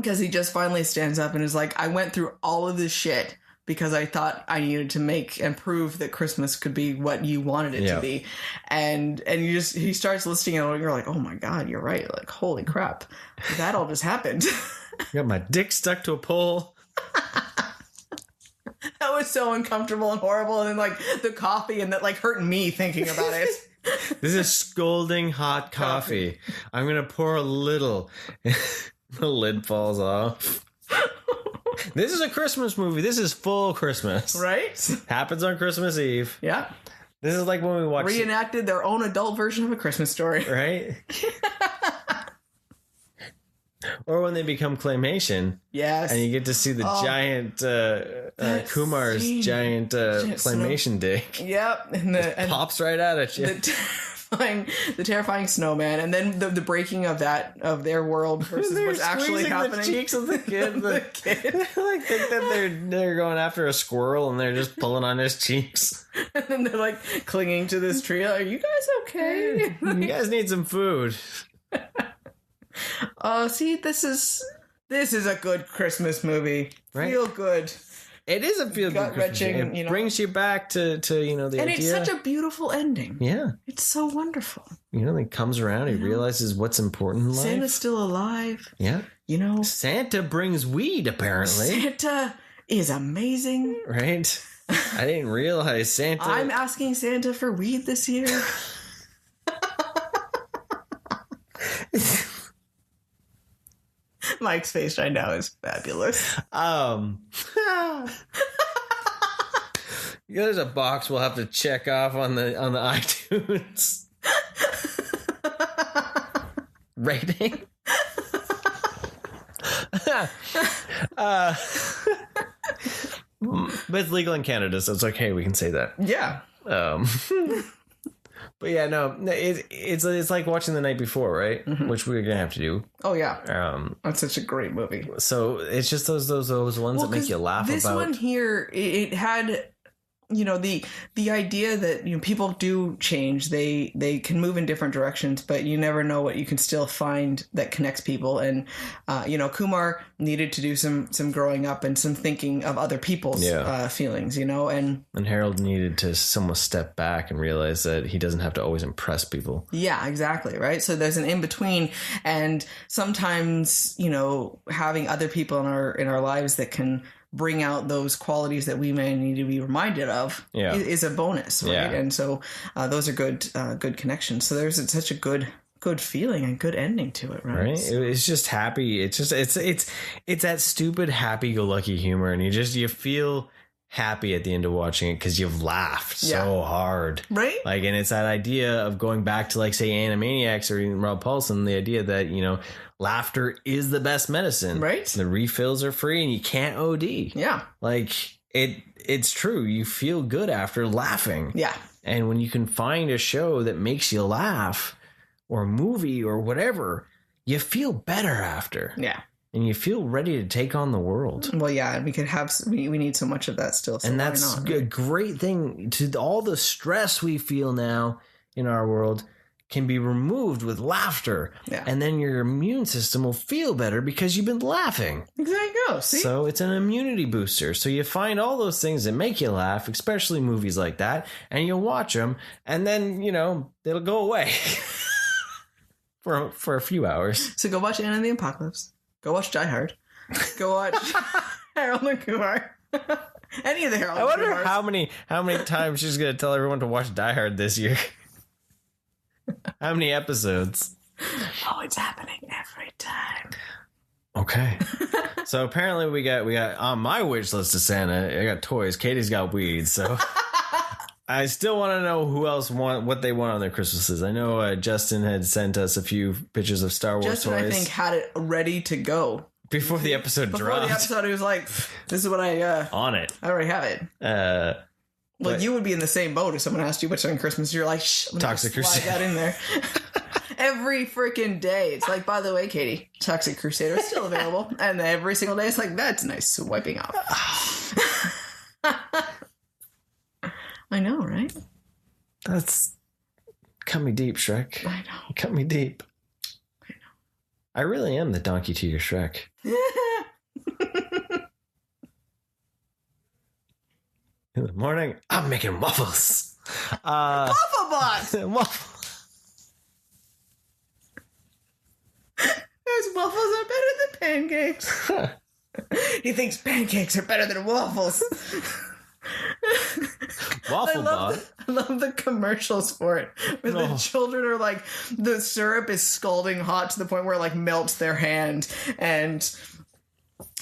Because he just finally stands up and is like, I went through all of this shit because I thought I needed to make and prove that Christmas could be what you wanted it to be. And he starts listing it and you're like, oh my God, you're right. Like, holy crap. That all just happened. Got my dick stuck to a pole. That was so uncomfortable and horrible. And then like the coffee and that like hurt me thinking about it. This is scalding hot coffee. I'm going to pour a little. The lid falls off. This is a Christmas movie. This is full Christmas. Right? Happens on Christmas Eve. Yeah. This is like when we watch... Reenacted their own adult version of A Christmas Story. Right? Or when they become claymation. Yes. And you get to see the giant... Kumar's giant claymation dick. Yep. And pops right out at you. The terrifying snowman, and then the breaking of their world versus what's actually happening. The cheeks of the kid. The kid. Like think that they're going after a squirrel and they're just pulling on his cheeks. And then they're like clinging to this tree. Are you guys okay? You guys need some food. See, this is a good Christmas movie. Right? Feel good. It is a feel-good Christmas movie. It brings you back to the idea. And it's such a beautiful ending. Yeah. It's so wonderful. He comes around, he realizes what's important in life. Santa's still alive. Yeah. Santa brings weed, apparently. Santa is amazing. Right? I didn't realize Santa... I'm asking Santa for weed this year. Mike's face right now is fabulous. There's a box we'll have to check off on the iTunes rating. But it's legal in Canada, so it's okay. We can say that. Yeah. But yeah, no, it's like watching The Night Before, right? Mm-hmm. Which we're gonna have to do. Oh yeah, that's such a great movie. So it's just those ones that make you laugh. This one here, it had, the idea that people do change. They can move in different directions, but you never know what you can still find that connects people. And Kumar needed to do some growing up and some thinking of other people's feelings. And Harold needed to somewhat step back and realize that he doesn't have to always impress people. Yeah, exactly. Right. So there's an in between, and sometimes having other people in our lives that can bring out those qualities that we may need to be reminded of is a bonus, right? Yeah. And so those are good connections. So there's such a good feeling and good ending to it, right? So, it's just happy. It's just it's that stupid happy-go-lucky humor, and you feel happy at the end of watching it because you've laughed so hard, right? Like, and it's that idea of going back to, like, say, Animaniacs or even Rob Paulson, the idea that laughter is the best medicine, right? The refills are free and you can't OD. Yeah, like it's true. You feel good after laughing. Yeah, and when you can find a show that makes you laugh, or a movie or whatever, you feel better after. Yeah. And you feel ready to take on the world. Well, yeah, we need so much of that still. So and that's a great thing. To all the stress we feel now in our world can be removed with laughter. Yeah. And then your immune system will feel better because you've been laughing. There you go. See? So it's an immunity booster. So you find all those things that make you laugh, especially movies like that, and you'll watch them, and then, it'll go away for a few hours. So go watch Anna and the Apocalypse. Go watch Die Hard. Go watch Harold and Kumar. Any of the Harold and Kumar. I wonder how many times she's going to tell everyone to watch Die Hard this year. How many episodes? Oh, it's happening every time. Okay. So apparently we got on my wish list of Santa, I got toys. Katie's got weed. So I still want to know who else what they want on their Christmases. I know Justin had sent us a few pictures of Star Wars Justin, toys. I think, had it ready to go. Before the episode dropped. Before the episode, he was like, this is what on it. I already have it. Well, you would be in the same boat if someone asked you what's on Christmas. You're like, shh, let me Toxic slide that in there. Every freaking day. It's like, by the way, Katie, Toxic Crusader is still available. And every single day, it's like, that's nice wiping off. I know, right? That's cut me deep, Shrek. I know. Cut me deep. I know. I really am the donkey to your Shrek. In the morning, I'm making waffles. Waffle bots! Those waffles are better than pancakes. He thinks pancakes are better than waffles. Waffle bot. I love the commercials for it. Where the children are like, the syrup is scalding hot to the point where it like melts their hand, and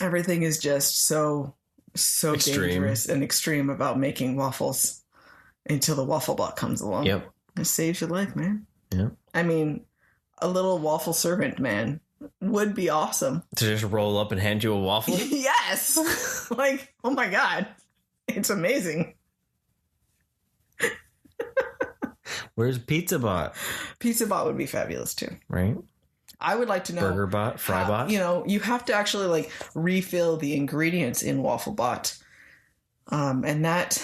everything is just so extreme. Dangerous and extreme about making waffles until the waffle bot comes along. Yep. It saves your life, man. Yep. I mean, a little waffle servant, man, would be awesome. To just roll up and hand you a waffle? Yes! Like, oh my God. It's amazing. Where's Pizza Bot? Pizza Bot would be fabulous too. Right? I would like to know. Burger Bot, Fry Bot. You know, you have to actually like refill the ingredients in Waffle Bot. And that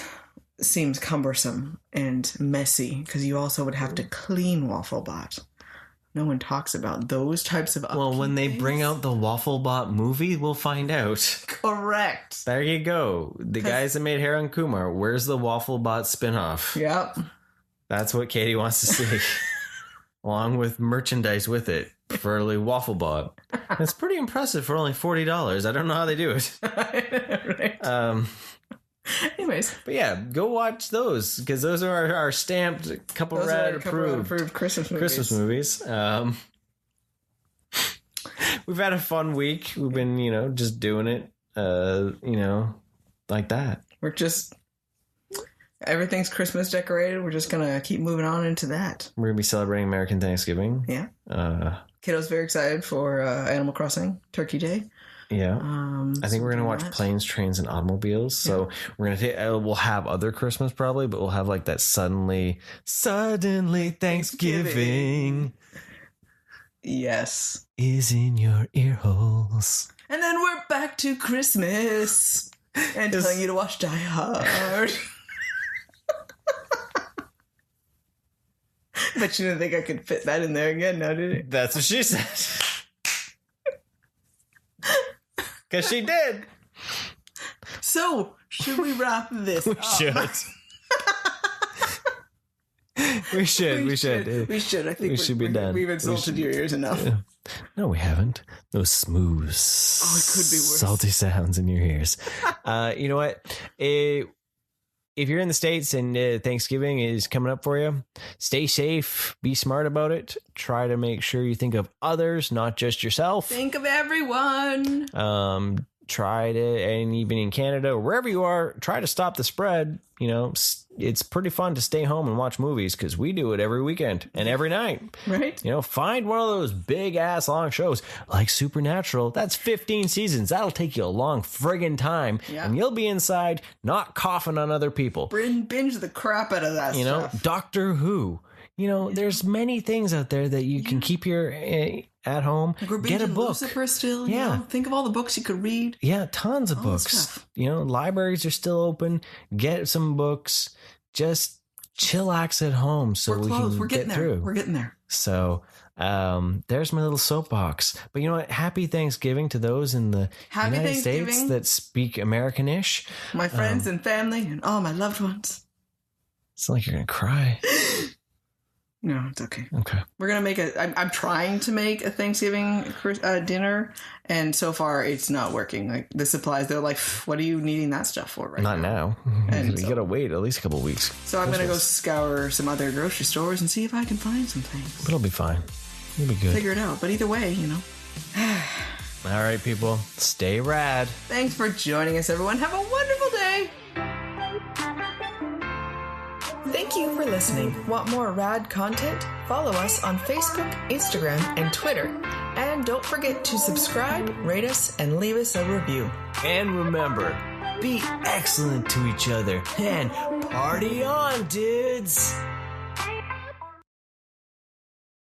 seems cumbersome and messy because you also would have to clean Waffle Bot. No one talks about those types of upkeep. Well, when they bring out the Waffle Bot movie, we'll find out. Correct. There you go. The guys that made Hair on Kumar. Where's the Waffle Bot spinoff? Yep. That's what Katie wants to see. Along with merchandise with it. Preferably Waffle Bot. It's pretty impressive for only $40. I don't know how they do it. Right. Anyways. But yeah, go watch those because those are our stamped couple rad approved Christmas movies. We've had a fun week. We've been, just doing it, like that. We're just, everything's Christmas decorated. We're just going to keep moving on into that. We're going to be celebrating American Thanksgiving. Yeah. Kiddo's very excited for Animal Crossing Turkey Day. Yeah. I think we're going to watch Planes, Trains, and Automobiles. So we're going to we'll have other Christmas probably, but we'll have like that suddenly Thanksgiving. Yes. Is in your ear holes. And then we're back to Christmas and telling you to watch Die Hard. But you didn't think I could fit that in there again, now did you? That's what she said. Because she did. So, should we wrap this up? We should. We should. I think we should be done. We've insulted your ears enough. No, we haven't. Those smooth, it could be worse. Salty sounds in your ears. You know what? If you're in the States and Thanksgiving is coming up for you, stay safe, be smart about it. Try to make sure you think of others, not just yourself. Think of everyone. Try to, and even in Canada or wherever you are, try to stop the spread. It's pretty fun to stay home and watch movies because we do it every weekend and every night. Right. Find one of those big ass long shows like Supernatural. That's 15 seasons. That'll take you a long friggin' time. Yeah. And you'll be inside not coughing on other people. Binge the crap out of that stuff. Doctor Who. There's many things out there that you can keep your at home. Like get a book. Lucifer still. Think of all the books you could read. Yeah, tons of books. Libraries are still open. Get some books. Just chillax at home so we can get through. We're getting there. So there's my little soapbox. But you know what? Happy Thanksgiving to those in the United States that speak American-ish. My friends and family and all my loved ones. It's like you're going to cry. No, it's okay. Okay. We're going to make I'm trying to make a Thanksgiving dinner, and so far it's not working. Like the supplies, they're like, what are you needing that stuff for right now? Not now. And you got to wait at least a couple of weeks. So I'm going to go scour some other grocery stores and see if I can find some things. It'll be fine. It'll be good. Figure it out. But either way, All right, people. Stay rad. Thanks for joining us, everyone. Have a wonderful day. Thank you for listening. Want more rad content? Follow us on Facebook, Instagram, and Twitter. And don't forget to subscribe, rate us, and leave us a review. And remember, be excellent to each other and party on, dudes!